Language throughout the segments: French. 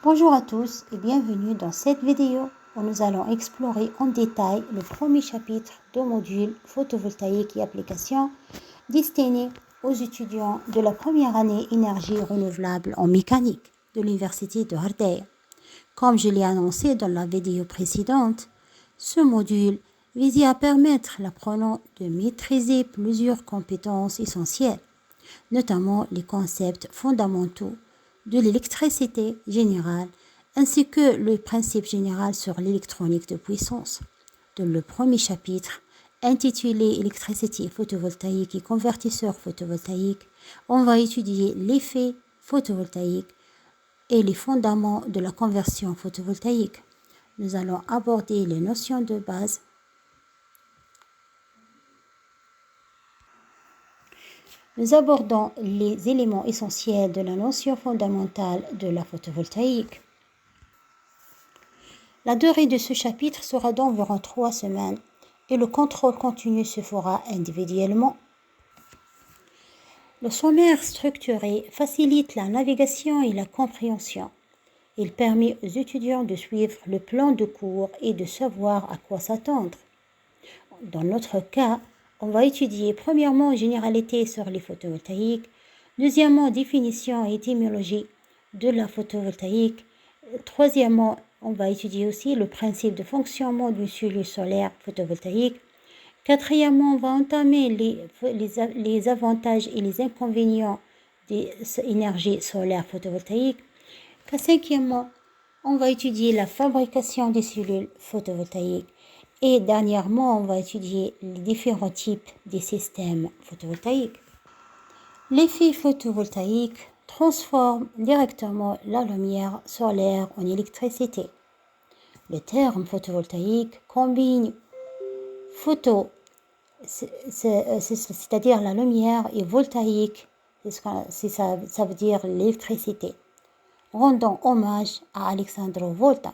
Bonjour à tous et bienvenue dans cette vidéo où nous allons explorer en détail le premier chapitre du module photovoltaïque et applications destiné aux étudiants de la première année énergie renouvelable en mécanique de l'Université de Ardèche. Comme je l'ai annoncé dans la vidéo précédente, ce module vise à permettre l'apprenant de maîtriser plusieurs compétences essentielles, notamment les concepts fondamentaux de l'électricité générale ainsi que le principe général sur l'électronique de puissance. Dans le premier chapitre, intitulé Électricité photovoltaïque et convertisseur photovoltaïque, on va étudier l'effet photovoltaïque et les fondements de la conversion photovoltaïque. Nous allons aborder les notions de base. Nous abordons les éléments essentiels de la notion fondamentale de la photovoltaïque. La durée de ce chapitre sera d'environ 3 semaines et le contrôle continu se fera individuellement. Le sommaire structuré facilite la navigation et la compréhension. Il permet aux étudiants de suivre le plan de cours et de savoir à quoi s'attendre. Dans notre cas, on va étudier premièrement généralité sur les photovoltaïques, deuxièmement définition et étymologie de la photovoltaïque, troisièmement on va étudier aussi le principe de fonctionnement d'une cellule solaire photovoltaïque, quatrièmement on va entamer les avantages et les inconvénients des énergies solaires photovoltaïques, cinquièmement on va étudier la fabrication des cellules photovoltaïques. Et dernièrement, on va étudier les différents types de systèmes photovoltaïques. L'effet photovoltaïque transforme directement la lumière solaire en électricité. Le terme photovoltaïque combine photo, c'est-à-dire la lumière, et voltaïque, ça veut dire l'électricité, rendant hommage à Alessandro Volta.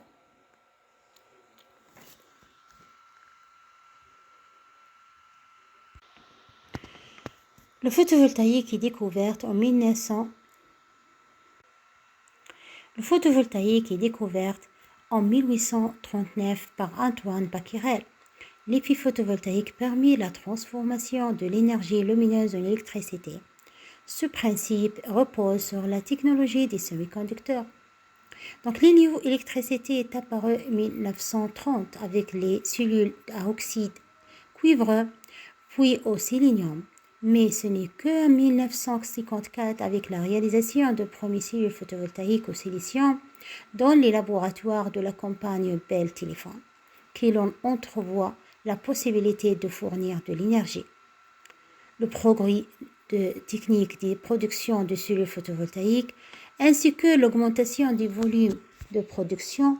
Le photovoltaïque est découvert en 1839 par Antoine Becquerel. L'effet photovoltaïque permet la transformation de l'énergie lumineuse en électricité. Ce principe repose sur la technologie des semi-conducteurs. Donc l'héliocélectricité est apparue en 1930 avec les cellules à oxyde cuivre puis au sélénium. Mais ce n'est qu'en 1954 avec la réalisation de premières cellules photovoltaïques au silicium dans les laboratoires de la compagnie Bell Telephone que l'on entrevoit la possibilité de fournir de l'énergie. Le progrès de techniques de production de cellules photovoltaïques ainsi que l'augmentation du volume de production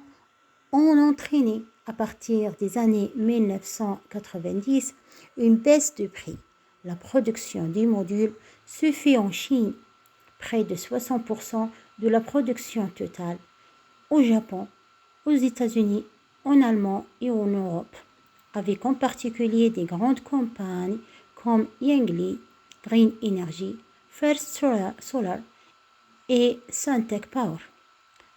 ont entraîné à partir des années 1990 une baisse de prix. La production du module se fait en Chine, près de 60% de la production totale, au Japon, aux États-Unis, en Allemagne et en Europe, avec en particulier des grandes compagnies comme Yangli, Green Energy, First Solar et Suntech Power.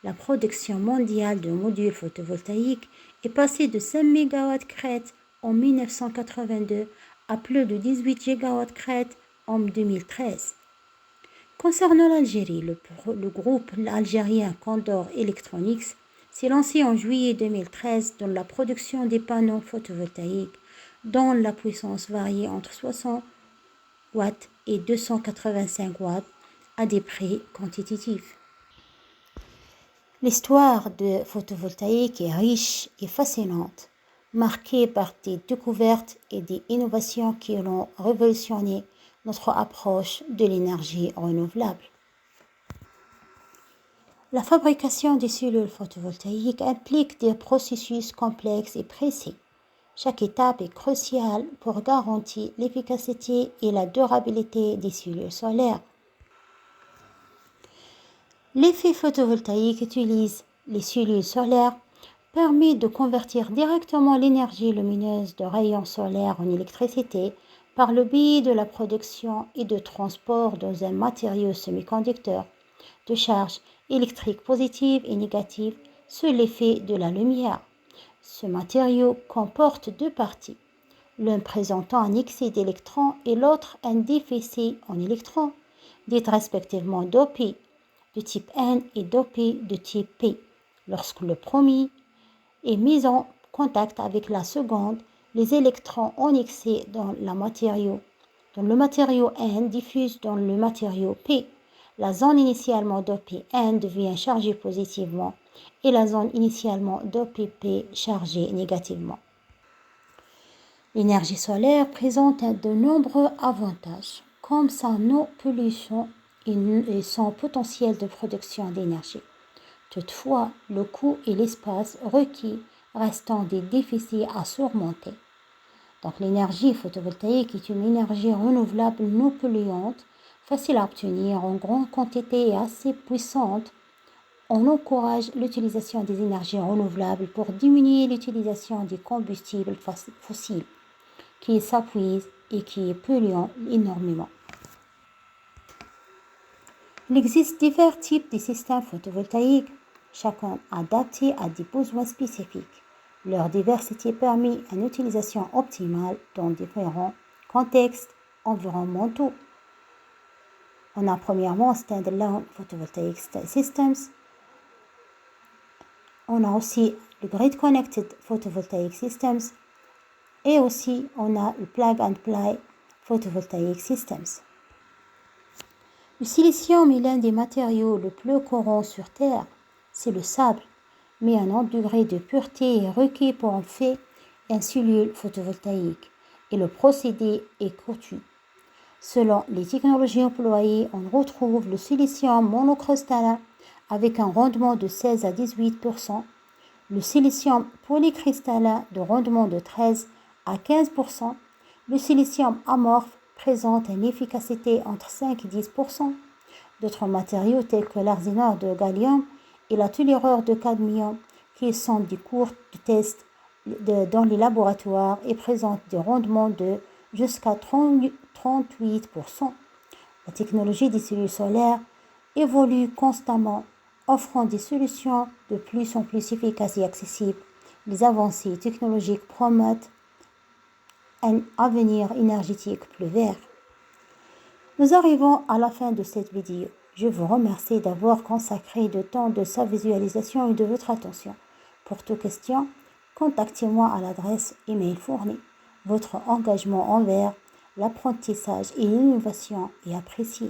La production mondiale de modules photovoltaïques est passée de 5 MW crête en 1982 à plus de 18 GW crête en 2013. Concernant l'Algérie, le groupe algérien Condor Electronics s'est lancé en juillet 2013 dans la production des panneaux photovoltaïques dont la puissance varie entre 60 watts et 285 watts à des prix compétitifs. L'histoire de photovoltaïque est riche et fascinante, marquée par des découvertes et des innovations qui ont révolutionné notre approche de l'énergie renouvelable. La fabrication des cellules photovoltaïques implique des processus complexes et précis. Chaque étape est cruciale pour garantir l'efficacité et la durabilité des cellules solaires. L'effet photovoltaïque utilise les cellules solaires, permet de convertir directement l'énergie lumineuse de rayons solaires en électricité par le biais de la production et de transport dans un matériau semi-conducteur de charge électriques positives et négatives sur l'effet de la lumière. Ce matériau comporte deux parties, l'un présentant un excès d'électrons et l'autre un déficit en électrons, dites respectivement dopés de type N et dopés de type P. Lorsque le premier est mis en contact avec la seconde, les électrons en excès dans le matériau N diffusent dans le matériau P. La zone initialement dopée N devient chargée positivement et la zone initialement dopée P chargée négativement. L'énergie solaire présente de nombreux avantages, comme sa non-pollution et son potentiel de production d'énergie. Toutefois, le coût et l'espace requis restant des déficits à surmonter. Donc l'énergie photovoltaïque est une énergie renouvelable non polluante, facile à obtenir en grande quantité et assez puissante. On encourage l'utilisation des énergies renouvelables pour diminuer l'utilisation des combustibles fossiles qui s'épuisent et qui polluent énormément. Il existe divers types de systèmes photovoltaïques, chacun adapté à des besoins spécifiques. Leur diversité permet une utilisation optimale dans différents contextes environnementaux. On a premièrement Standalone Photovoltaic Systems. On a aussi le Grid Connected Photovoltaic Systems. Et aussi, on a le Plug and Play Photovoltaic Systems. Le silicium est l'un des matériaux le plus courant sur Terre. C'est le sable, mais un haut degré de pureté est requis pour en faire une cellule photovoltaïque et le procédé est coûteux. Selon les technologies employées, on retrouve le silicium monocristallin avec un rendement de 16 à 18%, le silicium polycristallin de rendement de 13 à 15%, le silicium amorphe présente une efficacité entre 5 et 10%. D'autres matériaux tels que l'arsenure de gallium et la tellurure de cadmium qui sont des cours de test dans les laboratoires et présentent des rendements de jusqu'à 38%. La technologie des cellules solaires évolue constamment, offrant des solutions de plus en plus efficaces et accessibles. Les avancées technologiques promettent un avenir énergétique plus vert. Nous arrivons à la fin de cette vidéo. Je vous remercie d'avoir consacré du temps de sa visualisation et de votre attention. Pour toute question, contactez-moi à l'adresse email fournie. Votre engagement envers l'apprentissage et l'innovation est apprécié.